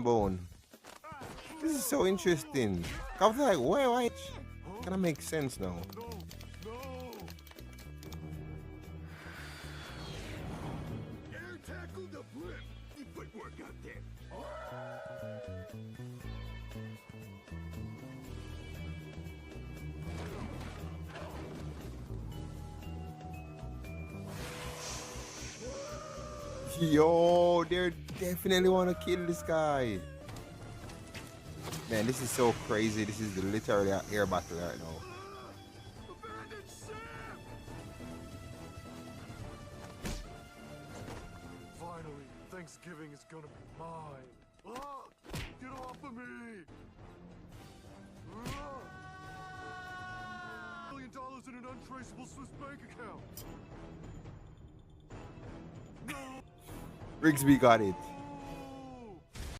bone. This is so interesting. I was like, why? Kind of makes sense now. Air tackle the flip. The footwork out there. Yo, they definitely want to kill this guy. Man, this is so crazy. This is literally an air battle right now. Abandoned ship! Finally, Thanksgiving is gonna be mine. Ah, get off of me! Ah! $1 million in an untraceable Swiss bank account. Rigsby got it.